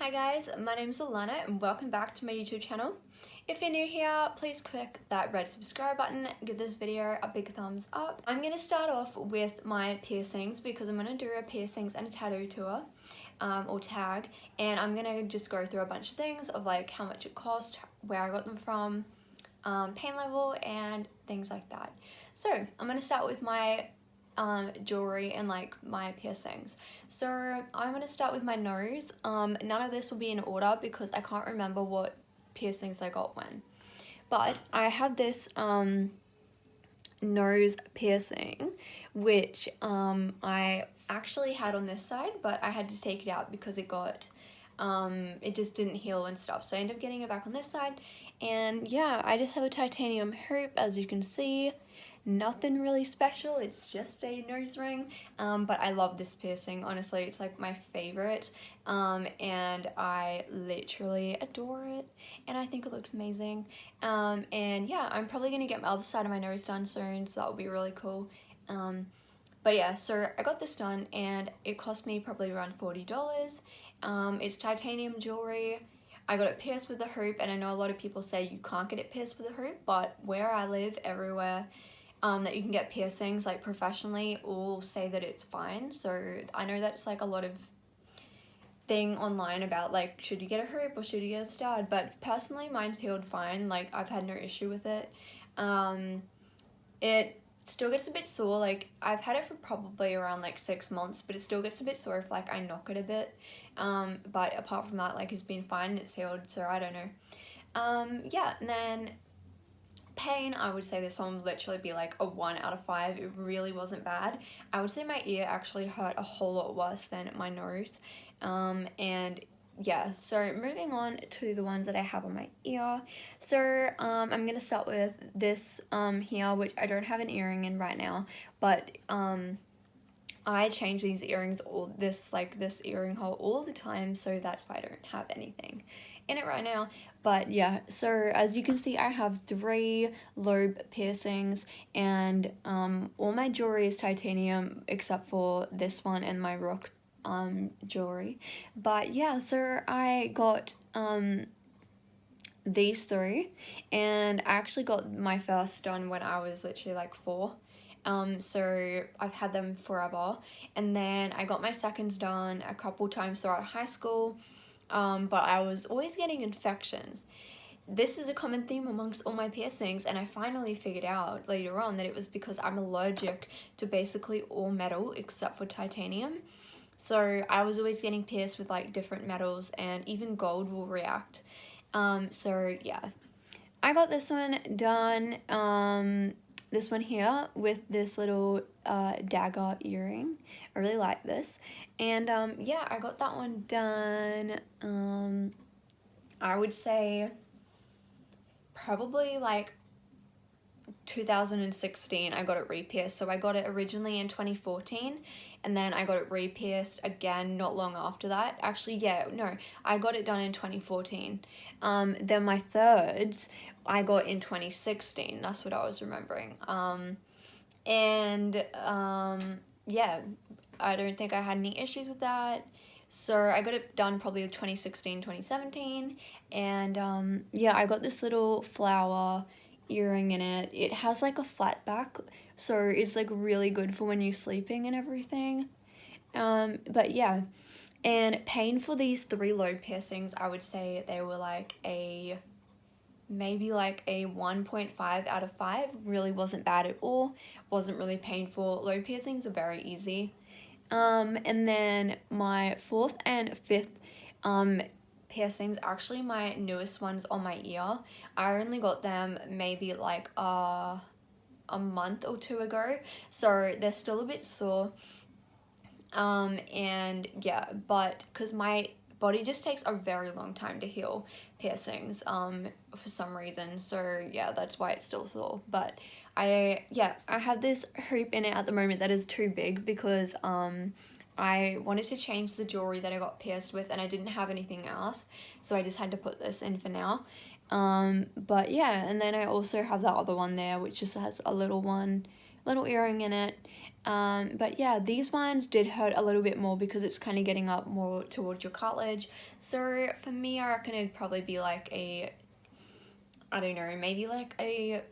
Hi guys, my name's Alana and welcome back to my YouTube channel. If you're new here, please click that red subscribe button, give this video a big thumbs up. I'm going to start off with my piercings because I'm going to do a piercings and a tattoo tour or tag, and I'm going to just go through a bunch of things of like how much it cost, where I got them from, pain level and things like that. So I'm going to start with my jewelry and like my piercings. So I'm going to start with my nose. None of this will be in order because I can't remember what piercings I got when. But I had this nose piercing which I actually had on this side, but I had to take it out because it got it just didn't heal and stuff, so I ended up getting it back on this side. And yeah, I just have a titanium hoop, as you can see. Nothing really special, it's just a nose ring, but I love this piercing. Honestly, it's like my favorite, and I literally adore it, and I think it looks amazing. And yeah, I'm probably gonna get my other side of my nose done soon, so that would be really cool. But yeah, so I got this done and it cost me probably around $40. It's titanium jewelry. I got it pierced with a hoop, and I know a lot of people say you can't get it pierced with a hoop, but where I live, everywhere that you can get piercings like professionally all say that it's fine. So I know that's like a lot of thing online about like should you get a hoop or should you get a stud, but personally mine's healed fine. Like I've had no issue with it. It still gets a bit sore. Like I've had it for probably around like 6 months, but it still gets a bit sore if like I knock it a bit. But apart from that, like it's been fine, it's healed, so I don't know. Yeah, and then pain, I would say this one would literally be like a 1 out of 5. It really wasn't bad. I would say my ear actually hurt a whole lot worse than my nose. And yeah, so moving on to the ones that I have on my ear. So I'm gonna start with this here, which I don't have an earring in right now, but I change these earrings this earring hole all the time, so that's why I don't have anything in it right now. But yeah, so as you can see, I have 3 lobe piercings, and all my jewelry is titanium except for this one and my rock jewelry. But yeah, so I got these 3, and I actually got my first done when I was literally like 4. So I've had them forever, and then I got my seconds done a couple times throughout high school, but I was always getting infections. This is a common theme amongst all my piercings, and I finally figured out later on that it was because I'm allergic to basically all metal except for titanium. So I was always getting pierced with like different metals, and even gold will react. So yeah, I got this one done, this one here with this little dagger earring. I really like this. And yeah, I got that one done, I would say probably like 2016 I got it re-pierced. So I got it originally in 2014, and then I got it re-pierced again not long after that. Actually, yeah, no, I got it done in 2014. Then my thirds I got in 2016. That's what I was remembering. Yeah, I don't think I had any issues with that. So I got it done probably 2016, 2017. And yeah, I got this little flower earring in it. It has like a flat back, so it's like really good for when you're sleeping and everything. But yeah, and pain for these 3 lobe piercings, I would say they were like maybe like a 1.5 out of 5. Really wasn't bad at all. Wasn't really painful. Lobe piercings are very easy. And then my 4th and 5th piercings, actually my newest ones on my ear. I only got them maybe like a month or 2 ago, so they're still a bit sore. And yeah, but because my body just takes a very long time to heal piercings for some reason, so yeah, that's why it's still sore. But I have this hoop in it at the moment that is too big because I wanted to change the jewelry that I got pierced with, and I didn't have anything else, so I just had to put this in for now. But yeah, and then I also have that other one there which just has a little earring in it. But yeah, these ones did hurt a little bit more because it's kind of getting up more towards your cartilage. So for me, I reckon it'd probably be like I don't know, maybe like a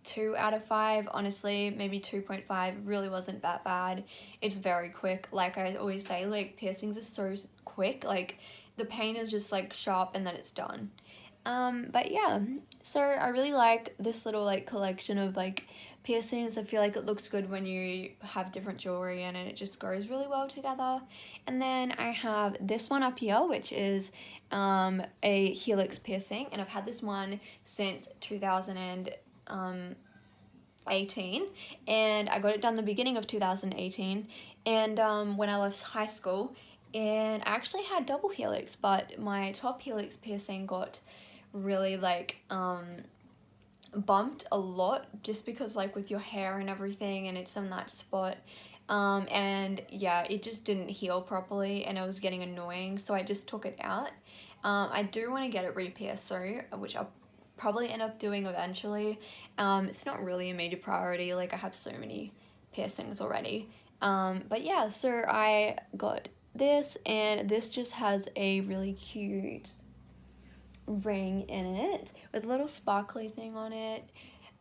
2 out of 5, honestly, maybe 2.5. Really wasn't that bad. It's very quick. Like I always say, like piercings are so quick. Like the pain is just like sharp and then it's done. But yeah, so I really like this little like collection of like piercings. I feel like it looks good when you have different jewelry in and it just goes really well together. And then I have this one up here, which is a helix piercing, and I've had this one since 2018, and I got it done the beginning of 2018, and when I left high school, and I actually had double helix, but my top helix piercing got really like bumped a lot just because like with your hair and everything, and it's on that spot, and yeah, it just didn't heal properly and it was getting annoying, so I just took it out. I do want to get it re-pierced though, which I'll probably end up doing eventually. It's not really a major priority, like I have so many piercings already. But yeah, so I got this, and this just has a really cute ring in it with a little sparkly thing on it.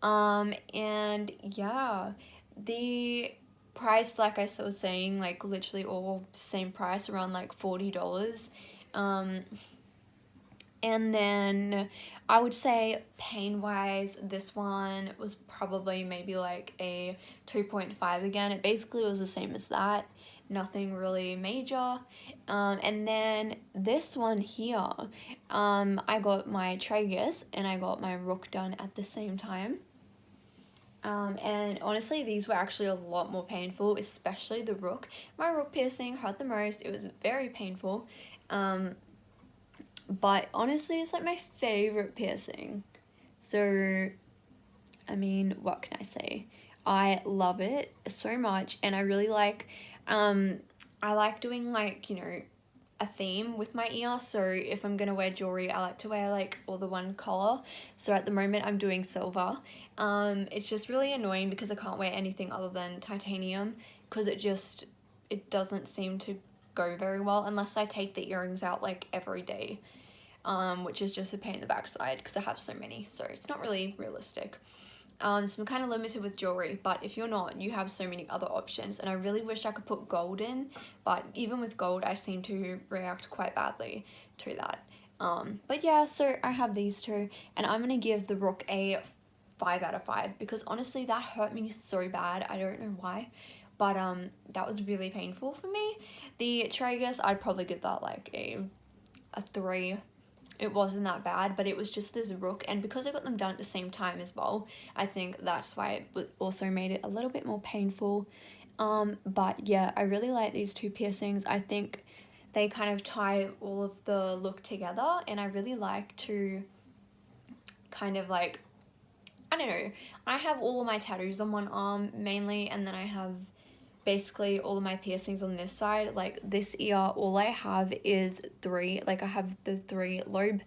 And yeah, the price, like I was saying, like literally all same price, around like $40. And then I would say pain wise, this one was probably maybe like a 2.5 again. It basically was the same as that, nothing really major. And then this one here, I got my tragus and I got my rook done at the same time. And honestly, these were actually a lot more painful, especially the rook. My rook piercing hurt the most. It was very painful. But honestly, it's like my favorite piercing. So, I mean, what can I say? I love it so much, and I really like, I like doing like, you know, a theme with my ear. So if I'm gonna wear jewelry, I like to wear like all the one color. So at the moment I'm doing silver. It's just really annoying because I can't wear anything other than titanium, because it doesn't seem to go very well unless I take the earrings out like every day, which is just a pain in the backside because I have so many, so it's not really realistic. So I'm kind of limited with jewelry, but if you're not, you have so many other options, and I really wish I could put gold in, but even with gold, I seem to react quite badly to that. But yeah, so I have these two, and I'm going to give the rook a 5 out of 5, because honestly, that hurt me so bad, I don't know why, but that was really painful for me. The tragus, I'd probably give that like a 3. It wasn't that bad, but it was just this rook, and because I got them done at the same time as well, I think that's why it also made it a little bit more painful. But yeah, I really like these two piercings. I think they kind of tie all of the look together, and I really like to kind of like, I don't know, I have all of my tattoos on one arm mainly, and then I have basically all of my piercings on this side. Like this ear, all I have is 3, like I have the 3 lobe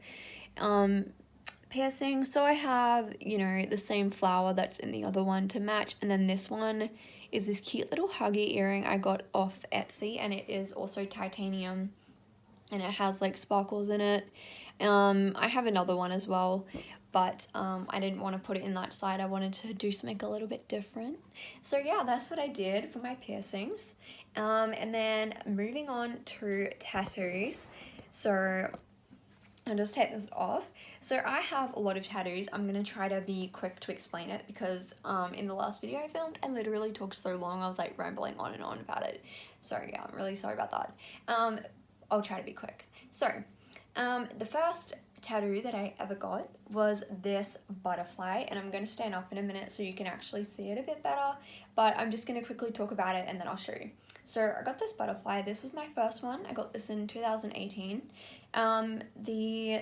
piercing, so I have, you know, the same flower that's in the other one to match, and then this one is this cute little huggy earring I got off Etsy, and it is also titanium, and it has like sparkles in it. I have another one as well, but I didn't want to put it in that side. I wanted to do something a little bit different. So yeah, that's what I did for my piercings. And then moving on to tattoos. So I'll just take this off. So I have a lot of tattoos. I'm going to try to be quick to explain it, because in the last video I filmed, I literally talked so long. I was like rambling on and on about it. So yeah, I'm really sorry about that. I'll try to be quick. So the first tattoo that I ever got was this butterfly, and I'm going to stand up in a minute so you can actually see it a bit better, but I'm just going to quickly talk about it and then I'll show you. So I got this butterfly. This was my first one. I got this in 2018. The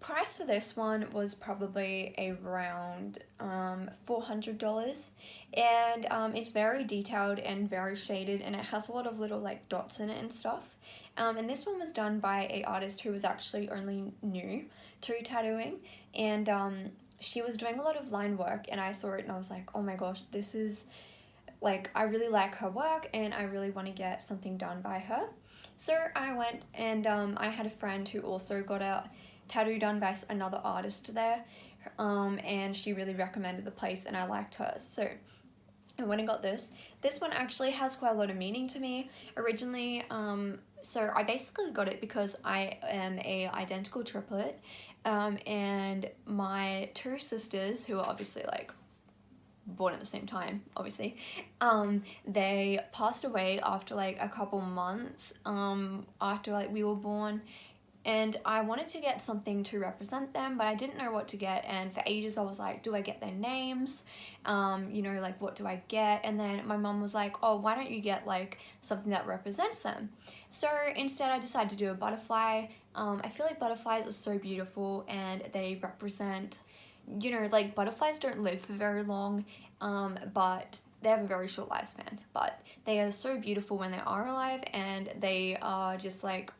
price for this one was probably around $400, and it's very detailed and very shaded, and it has a lot of little like dots in it and stuff. And this one was done by an artist who was actually only new to tattooing, and she was doing a lot of line work, and I saw it and I was like, oh my gosh, this is like, I really like her work and I really want to get something done by her. So I went, and I had a friend who also got a tattoo done by another artist there, and she really recommended the place and I liked her. So I went and got this. This one actually has quite a lot of meaning to me. Originally, so I basically got it because I am a identical triplet, and my two sisters, who are obviously like born at the same time, obviously, they passed away after like a couple months, after like we were born, and I wanted to get something to represent them, but I didn't know what to get, and for ages I was like, do I get their names? You know, like, what do I get? And then my mum was like, oh, why don't you get like something that represents them? So instead I decided to do a butterfly. I feel like butterflies are so beautiful and they represent, you know, like, butterflies don't live for very long, but they have a very short lifespan, but they are so beautiful when they are alive, and they are just like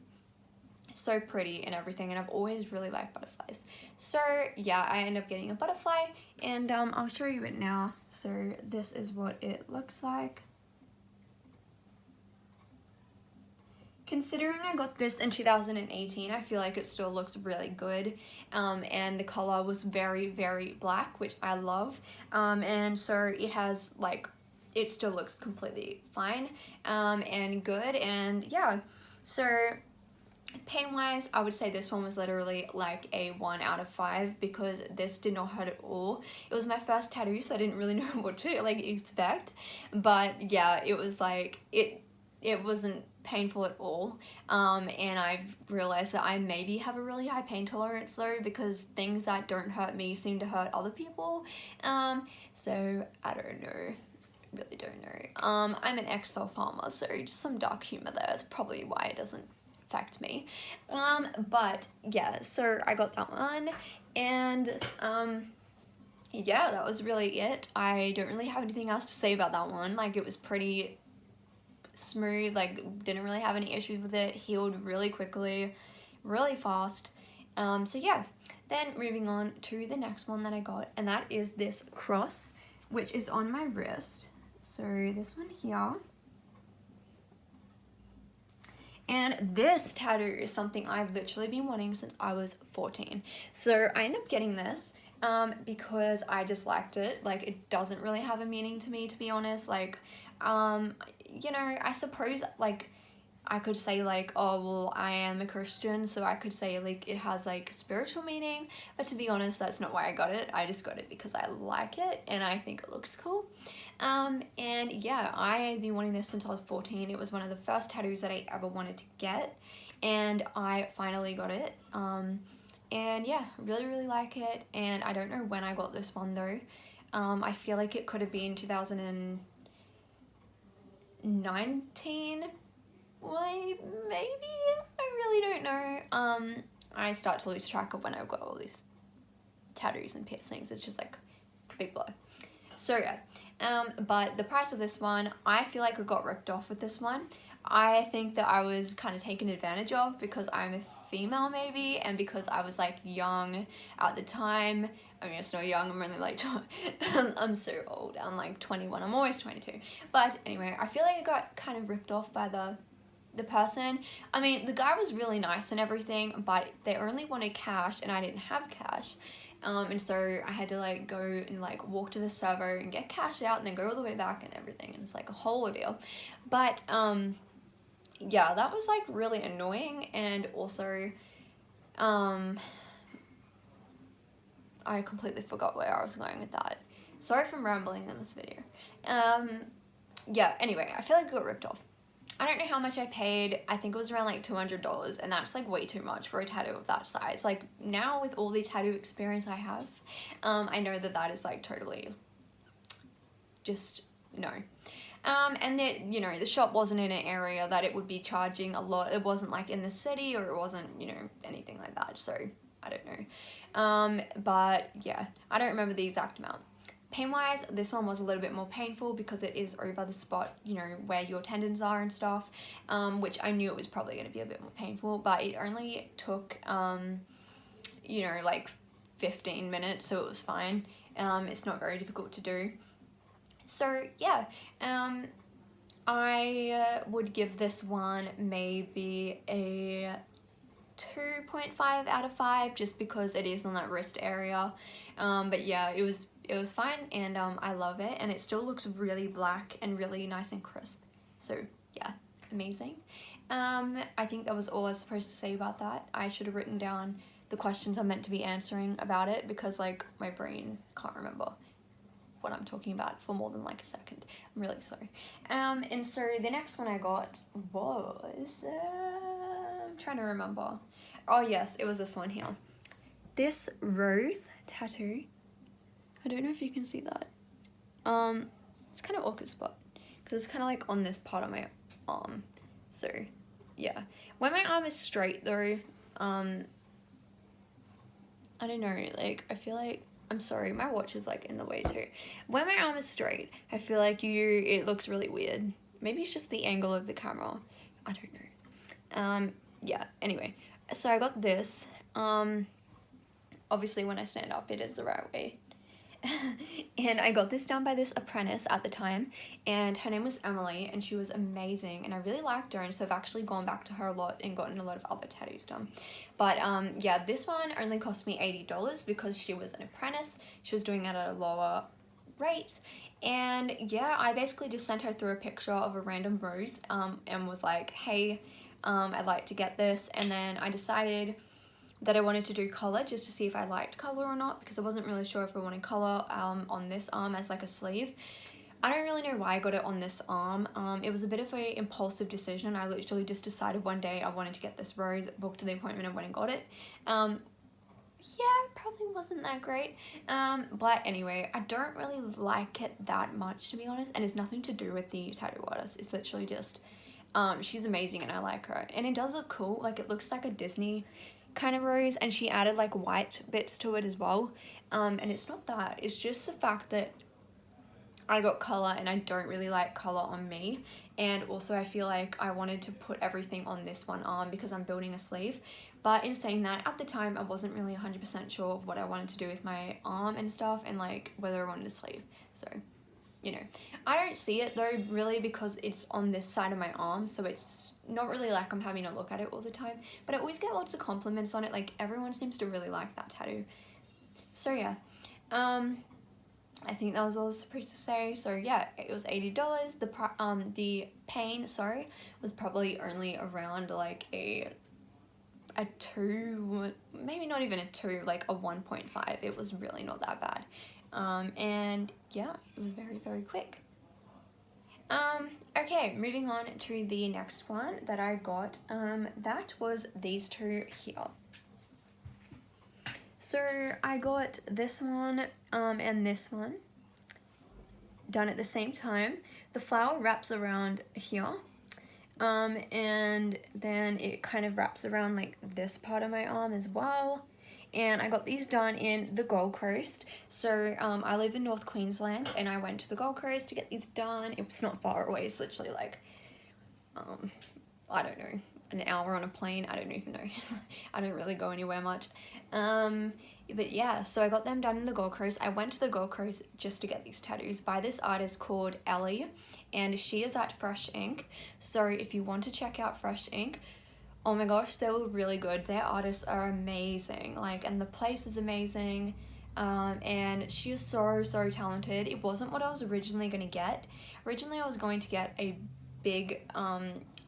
so pretty and everything, and I've always really liked butterflies. So yeah, I end up getting a butterfly, and I'll show you it now. So this is what it looks like. Considering I got this in 2018, I feel like it still looks really good, and the color was very, very black, which I love, and so it has like, it still looks completely fine, and good, and yeah. So pain wise, I would say this one was literally like a 1 out of 5, because this did not hurt at all. It was my first tattoo, so I didn't really know what to like expect, but yeah, it was like, it wasn't painful at all, and I've realized that I maybe have a really high pain tolerance though, because things that don't hurt me seem to hurt other people, so I don't know, really don't know. I'm an ex-self-harmer, so just some dark humor there. That's probably why it doesn't affect me, but yeah, so I got that one, and yeah, that was really it. I don't really have anything else to say about that one. Like, it was pretty smooth, like, didn't really have any issues with it, healed really quickly, really fast. So yeah, then moving on to the next one that I got, and that is this cross, which is on my wrist. So this one here. And this tattoo is something I've literally been wanting since I was 14. So I ended up getting this because I just liked it. Like, it doesn't really have a meaning to me, to be honest. Like, you know, I suppose, like, I could say, like, oh, well, I am a Christian, so I could say, like, it has, like, spiritual meaning, but to be honest, that's not why I got it. I just got it because I like it, and I think it looks cool. And yeah, I've been wanting this since I was 14. It was one of the first tattoos that I ever wanted to get, and I finally got it. And yeah, really, really like it, and I don't know when I got this one, though. I feel like it could have been 2019, like, maybe? I really don't know. I start to lose track of when I've got all these tattoos and piercings. It's just like a big blow. So yeah, but the price of this one, I feel like I got ripped off with this one. I think that I was kind of taken advantage of because I'm a female, maybe, and because I was like young at the time. I mean, it's not young, I'm only like, I'm so old, I'm like 21, I'm always 22. But anyway, I feel like I got kind of ripped off by the person. I mean, the guy was really nice and everything, but they only wanted cash and I didn't have cash. And so I had to like go and like walk to the servo and get cash out and then go all the way back and everything, and it's like a whole ordeal. But yeah, that was like really annoying, and also I completely forgot where I was going with that. Sorry for rambling in this video. Yeah, anyway, I feel like I got ripped off. I don't know how much I paid. I think it was around like $200, and that's like way too much for a tattoo of that size. Like, now with all the tattoo experience I have, I know that that is like totally just no. And that, you know, the shop wasn't in an area that it would be charging a lot. It wasn't like in the city, or it wasn't, you know, anything like that. So I don't know. But yeah, I don't remember the exact amount. Pain-wise, this one was a little bit more painful because it is over the spot, you know, where your tendons are and stuff, which I knew it was probably going to be a bit more painful, but it only took, you know, like 15 minutes, so it was fine. It's not very difficult to do. So yeah, I would give this one maybe a 2.5 out of 5 just because it is on that wrist area. But yeah, it was fine, and I love it, and it still looks really black and really nice and crisp. So yeah, amazing. I think that was all I was supposed to say about that. I should have written down the questions I'm meant to be answering about it, because like my brain can't remember what I'm talking about for more than like a second. I'm really sorry. And so the next one I got was I'm trying to remember. Oh yes, it was this one here. This rose tattoo. I don't know if you can see that. It's kind of awkward spot because it's kind of like on this part of my arm. So yeah, when my arm is straight though, I don't know. Like I feel like, I'm sorry, my watch is like in the way too. When my arm is straight, I feel like it looks really weird. Maybe it's just the angle of the camera. I don't know. Yeah, anyway. So I got this. Obviously when I stand up, it is the right way. And I got this done by this apprentice at the time, and her name was Emily, and she was amazing, and I really liked her, and so I've actually gone back to her a lot and gotten a lot of other tattoos done. But yeah, this one only cost me $80 because she was an apprentice. She was doing it at a lower rate, and yeah, I basically just sent her through a picture of a random rose and was like, hey, I'd like to get this, and then I decided that I wanted to do colour just to see if I liked colour or not, because I wasn't really sure if I wanted colour on this arm as like a sleeve. I don't really know why I got it on this arm. It was a bit of an impulsive decision. I literally just decided one day I wanted to get this rose, booked the appointment and went and got it. Yeah, probably wasn't that great. But anyway, I don't really like it that much, to be honest, and it's nothing to do with the tattoo artist. It's literally just, she's amazing and I like her. And it does look cool, like it looks like a Disney kind of rose, and she added like white bits to it as well. And it's not that, it's just the fact that I got colour and I don't really like colour on me, and also I feel like I wanted to put everything on this one arm because I'm building a sleeve. But in saying that, at the time I wasn't really 100% sure of what I wanted to do with my arm and stuff, and like whether I wanted a sleeve. So, you know, I don't see it though really because it's on this side of my arm, so it's not really like I'm having a look at it all the time, but I always get lots of compliments on it. Like everyone seems to really like that tattoo. So yeah, I think that was all I was supposed to say. So yeah, it was $80. The pain, sorry, was probably only around like a 2, maybe not even a 2, like a 1.5. It was really not that bad. And yeah, it was very, very quick. Okay, moving on to the next one that I got. That was these two here. So I got this one and this one done at the same time. The flower wraps around here, and then it kind of wraps around like this part of my arm as well. And I got these done in the Gold Coast. So I live in North Queensland, and I went to the Gold Coast to get these done. It was not far away. It's literally like, I don't know, an hour on a plane. I don't even know. I don't really go anywhere much. But yeah, so I got them done in the Gold Coast. I went to the Gold Coast just to get these tattoos by this artist called Ellie, and she is at Fresh Ink. So if you want to check out Fresh Ink, oh my gosh, they were really good. Their artists are amazing, like, and the place is amazing, and she is so talented. It wasn't what I was originally going to get. Originally I was going to get a big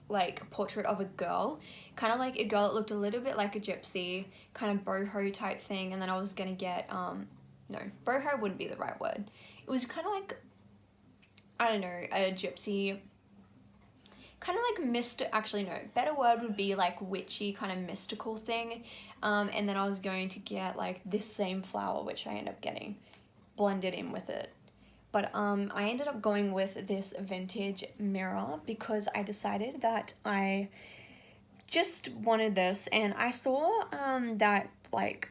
like portrait of a girl, kind of like a girl that looked a little bit like a gypsy, kind of boho type thing, and then I was going to get no, boho wouldn't be the right word. It was kind of like, I don't know, a gypsy, kind of like actually no, better word would be like witchy, kind of mystical thing. And then I was going to get like this same flower, which I ended up getting blended in with it. But I ended up going with this vintage mirror because I decided that I just wanted this, and I saw that like,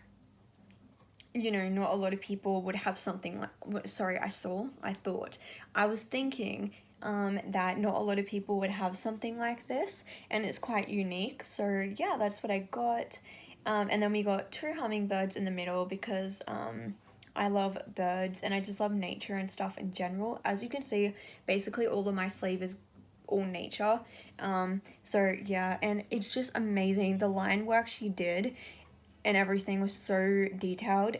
you know, not a lot of people would have something like, sorry, I was thinking that not a lot of people would have something like this, and it's quite unique. So yeah, that's what I got. And then we got 2 hummingbirds in the middle because I love birds and I just love nature and stuff in general. As you can see, basically all of my sleeve is all nature. So yeah, and it's just amazing. The line work she did and everything was so detailed.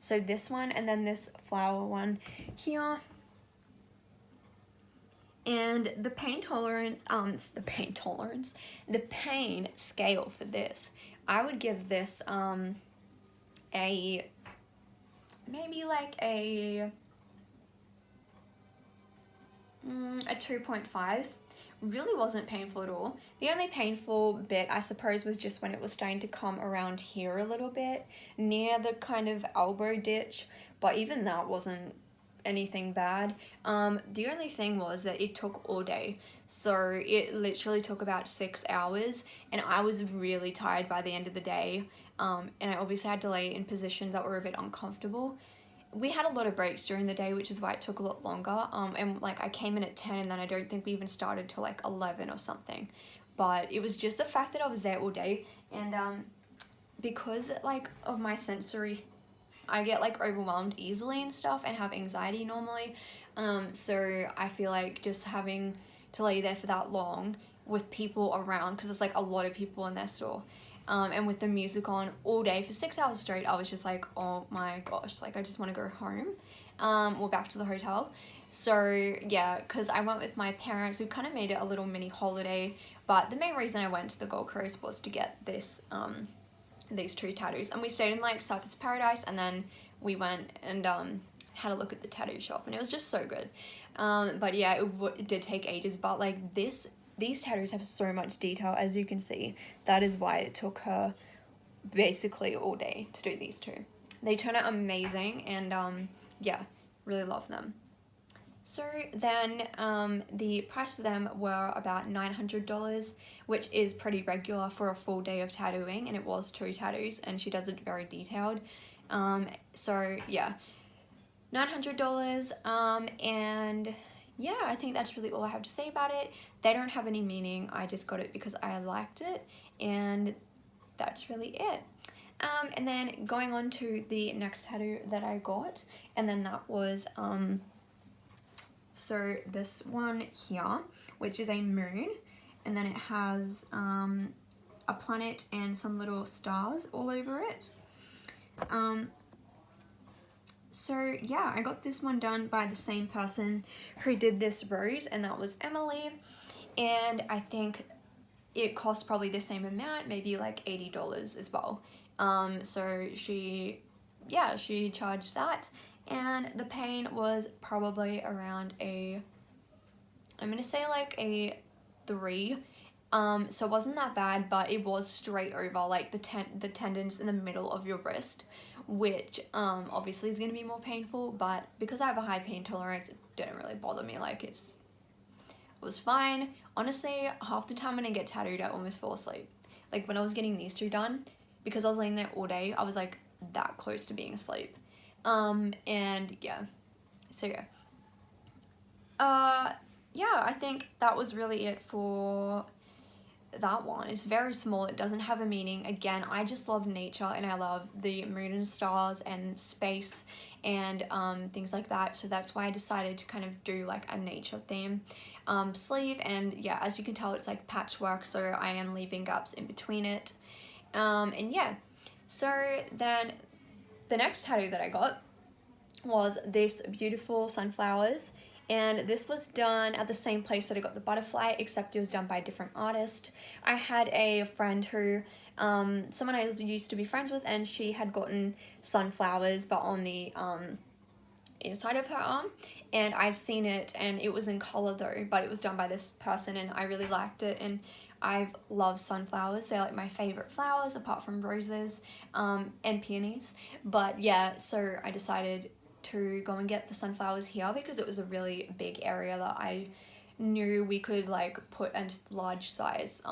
So this one and then this flower one here. And the pain scale for this, I would give this a maybe like a 2.5. Really wasn't painful at all. The only painful bit, I suppose, was just when it was starting to come around here a little bit near the kind of elbow ditch, but even that wasn't anything bad. The only thing was that it took all day, so it literally took about 6 hours, and I was really tired by the end of the day, and I obviously had to lay in positions that were a bit uncomfortable. We had a lot of breaks during the day, which is why it took a lot longer. And like I came in at 10 and then I don't think we even started till like 11 or something. But it was just the fact that I was there all day, and because like of my sensory, I get like overwhelmed easily and stuff and have anxiety normally. So I feel like just having to lay there for that long with people around, because it's like a lot of people in their store, and with the music on all day for 6 hours straight, I was just like, oh my gosh, like I just want to go home, or back to the hotel. So yeah, because I went with my parents, we kind of made it a little mini holiday, but the main reason I went to the Gold Coast was to get this these 2 tattoos, and we stayed in like Surface Paradise, and then we went and had a look at the tattoo shop, and it was just so good. But yeah, it did take ages, but like these tattoos have so much detail, as you can see. That is why it took her basically all day to do these 2. They turn out amazing, and yeah, really love them. So then the price for them were about $900, which is pretty regular for a full day of tattooing, and it was 2 tattoos, and she does it very detailed. So yeah, $900, and yeah, I think that's really all I have to say about it. They don't have any meaning. I just got it because I liked it, and that's really it. And then going on to the next tattoo that I got, and then that was so this one here, which is a moon, and then it has a planet and some little stars all over it. So yeah, I got this one done by the same person who did this rose, and that was Emily, and I think it cost probably the same amount, maybe like $80 as well. So she charged that, and the pain was probably around I'm gonna say like a 3. So it wasn't that bad, but it was straight over like the tendons in the middle of your wrist, which obviously is gonna be more painful, but because I have a high pain tolerance, it didn't really bother me. Like it was fine. Honestly, half the time when I get tattooed, I almost fall asleep. Like when I was getting these 2 done, because I was laying there all day, I was like that close to being asleep. And yeah, so yeah. Yeah, I think that was really it for that one. It's very small, it doesn't have a meaning. Again, I just love nature, and I love the moon and stars and space and things like that, so that's why I decided to kind of do like a nature theme sleeve. And yeah, as you can tell, it's like patchwork, so I am leaving gaps in between it. And yeah, so then the next tattoo that I got was this beautiful sunflowers, and this was done at the same place that I got the butterfly, except it was done by a different artist. I had a friend who, someone I used to be friends with, and she had gotten sunflowers but on the inside of her arm, and I'd seen it, and it was in color though, but it was done by this person, and I really liked it. And I love sunflowers. They're like my favorite flowers apart from roses and peonies. But yeah, so I decided to go and get the sunflowers here because it was a really big area that I knew we could like put a large size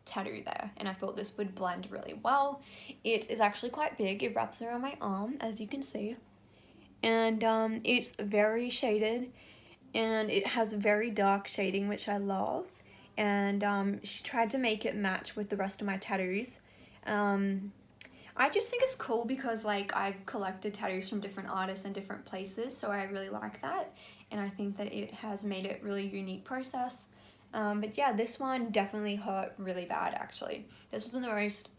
tattoo there, and I thought this would blend really well. It is actually quite big. It wraps around my arm, as you can see, and it's very shaded, and it has very dark shading, which I love. And she tried to make it match with the rest of my tattoos. I just think it's cool because like I've collected tattoos from different artists and different places, so I really like that, and I think that it has made it really unique process. But yeah, this one definitely hurt really bad actually. This was the most,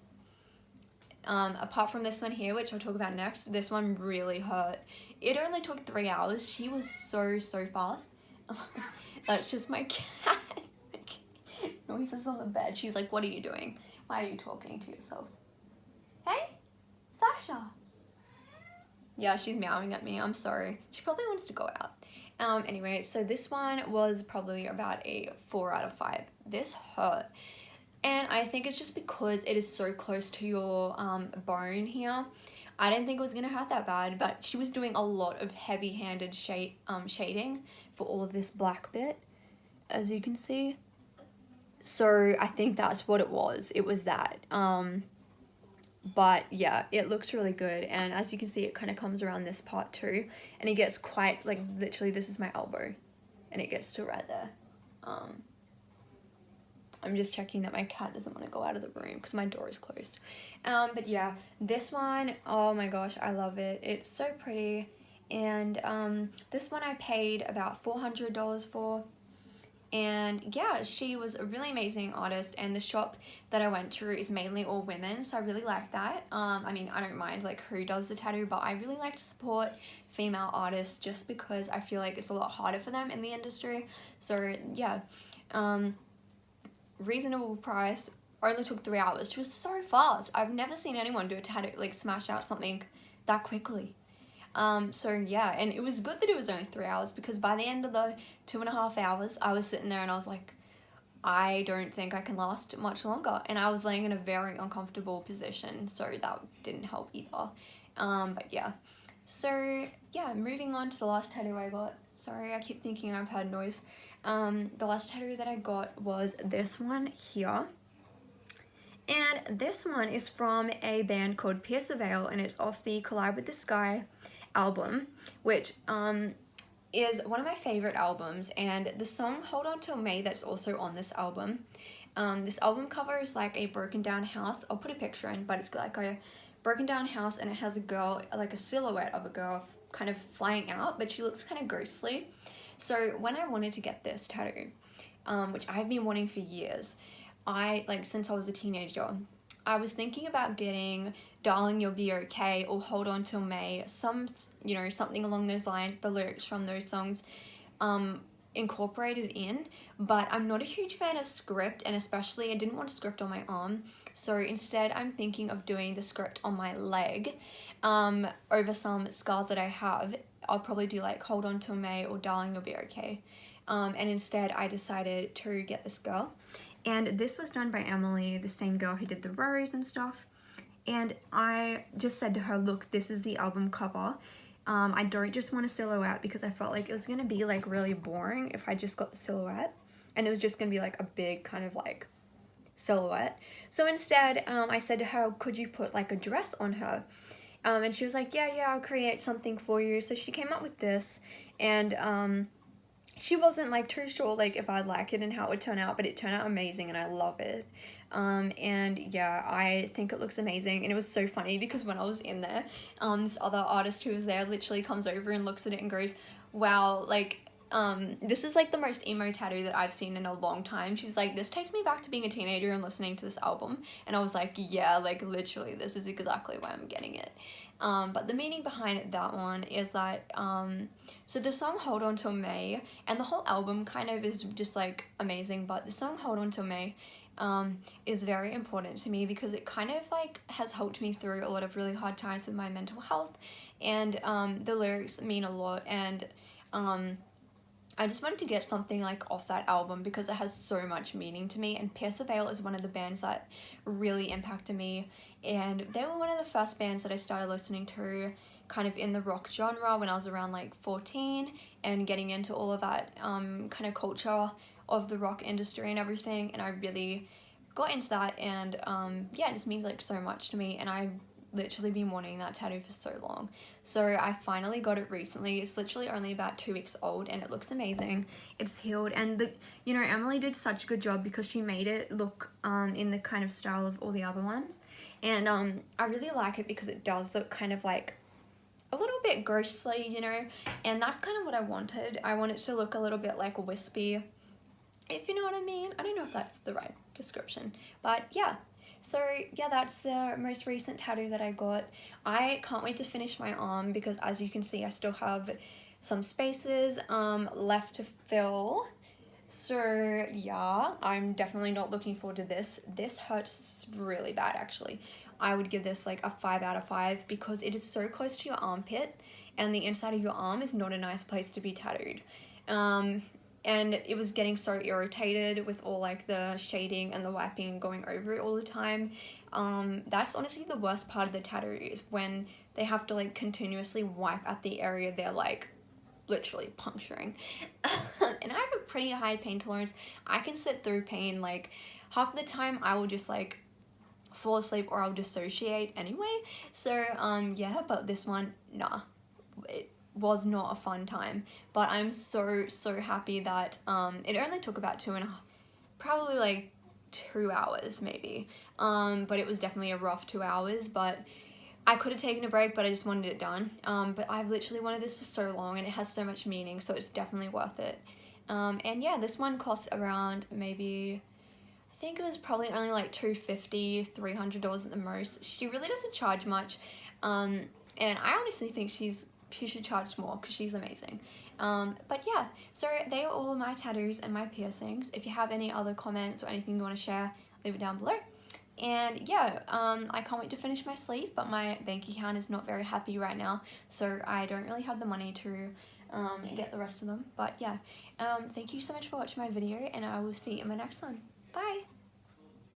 apart from this one here, which I'll talk about next, this one really hurt. It only took 3 hours. She was so fast. That's just my cat. Noises on the bed. She's like, what are you doing? Why are you talking to yourself? Hey, Sasha. Yeah, she's meowing at me. I'm sorry. She probably wants to go out. Anyway, so this one was probably about a 4 out of 5. This hurt. And I think it's just because it is so close to your bone here. I didn't think it was going to hurt that bad, but she was doing a lot of heavy-handed shading for all of this black bit, as you can see. So I think that's what it was. It was that. But yeah, it looks really good, and as you can see, it kind of comes around this part too, and it gets quite, like, literally this is my elbow, and it gets to right there. I'm just checking that my cat doesn't want to go out of the room because my door is closed. But yeah, this one, oh my gosh, I love it. It's so pretty, and this one I paid about $400 for. And yeah, she was a really amazing artist, and the shop that I went to is mainly all women, so I really like that. I mean, I don't mind like who does the tattoo, but I really like to support female artists just because I feel like it's a lot harder for them in the industry. So yeah, reasonable price, only took 3 hours. She was so fast. I've never seen anyone do a tattoo, like smash out something that quickly. So yeah, and it was good that it was only 3 hours, because by the end of the 2.5 hours, I was sitting there and I was like, I don't think I can last much longer. And I was laying in a very uncomfortable position, so that didn't help either. But yeah. So yeah, moving on to the last tattoo I got. Sorry, I keep thinking I've had noise. The last tattoo that I got was this one here. And this one is from a band called Pierce the Veil, and it's off the Collide with the Sky album, which is one of my favorite albums. And the song Hold On Till May that's also on this album, this album cover is like a broken down house. I'll put a picture in, but it's like a broken down house, and it has a girl, like a silhouette of a girl kind of flying out, but she looks kind of ghostly. So when I wanted to get this tattoo, which I've been wanting for years, since I was a teenager, I was thinking about getting Darling You'll Be Okay or Hold On Till May, something along those lines, the lyrics from those songs incorporated in, but I'm not a huge fan of script, and especially I didn't want a script on my arm, so instead I'm thinking of doing the script on my leg over some scars that I have. I'll probably do like Hold On Till May or Darling You'll Be Okay, and instead I decided to get this girl. And this was done by Emily, the same girl who did the rose and stuff. And I just said to her, look, this is the album cover. I don't just want a silhouette, because I felt like it was going to be like really boring if I just got the silhouette. And it was just going to be like a big kind of like silhouette. So instead, I said to her, could you put like a dress on her? And she was like, yeah, I'll create something for you. So she came up with this, and she wasn't like too sure like if I'd like it and how it would turn out, but it turned out amazing and I love it. And yeah, I think it looks amazing. And it was so funny because when I was in there, this other artist who was there literally comes over and looks at it and goes, wow, like this is like the most emo tattoo that I've seen in a long time. She's like, this takes me back to being a teenager and listening to this album. And I was like, yeah, like literally this is exactly why I'm getting it. But the meaning behind that one is that, so the song Hold On Till May, and the whole album kind of is just like amazing, but the song Hold On Till May is very important to me because it kind of like has helped me through a lot of really hard times with my mental health, and the lyrics mean a lot, and I just wanted to get something like off that album because it has so much meaning to me. And Pierce the Veil is one of the bands that really impacted me, and they were one of the first bands that I started listening to kind of in the rock genre when I was around like 14, and getting into all of that kind of culture of the rock industry and everything, and I really got into that, and yeah, it just means like so much to me, and I literally been wanting that tattoo for so long. So I finally got it recently. It's literally only about 2 weeks old and it looks amazing. It's healed, and you know, Emily did such a good job because she made it look in the kind of style of all the other ones. And I really like it because it does look kind of like a little bit ghostly, you know, and that's kind of what I wanted. I want it to look a little bit like wispy, if you know what I mean. I don't know if that's the right description, but yeah. So yeah, that's the most recent tattoo that I got. I can't wait to finish my arm because, as you can see, I still have some spaces left to fill. So yeah, I'm definitely not looking forward to this. This hurts really bad, actually. I would give this like a 5 out of 5 because it is so close to your armpit, and the inside of your arm is not a nice place to be tattooed. And it was getting so irritated with all like the shading and the wiping going over it all the time. That's honestly the worst part of the tattoo, is when they have to like continuously wipe at the area they're like literally puncturing. And I have a pretty high pain tolerance. I can sit through pain. Like half of the time I will just like fall asleep or I'll dissociate anyway. So yeah, but this one, nah, it was not a fun time. But I'm so happy that it only took about 2.5, probably like 2 hours maybe. But it was definitely a rough 2 hours, but I could have taken a break, but I just wanted it done. But I've literally wanted this for so long, and it has so much meaning, so it's definitely worth it. And yeah, this one cost around maybe, I think it was probably only like $250, $300 at the most. She really doesn't charge much, and I honestly think she should charge more because she's amazing. But yeah, so they are all of my tattoos and my piercings. If you have any other comments or anything you want to share, leave it down below. And yeah, I can't wait to finish my sleeve, but my bank account is not very happy right now, so I don't really have the money to get the rest of them. But yeah, thank you so much for watching my video, and I will see you in my next one. Bye!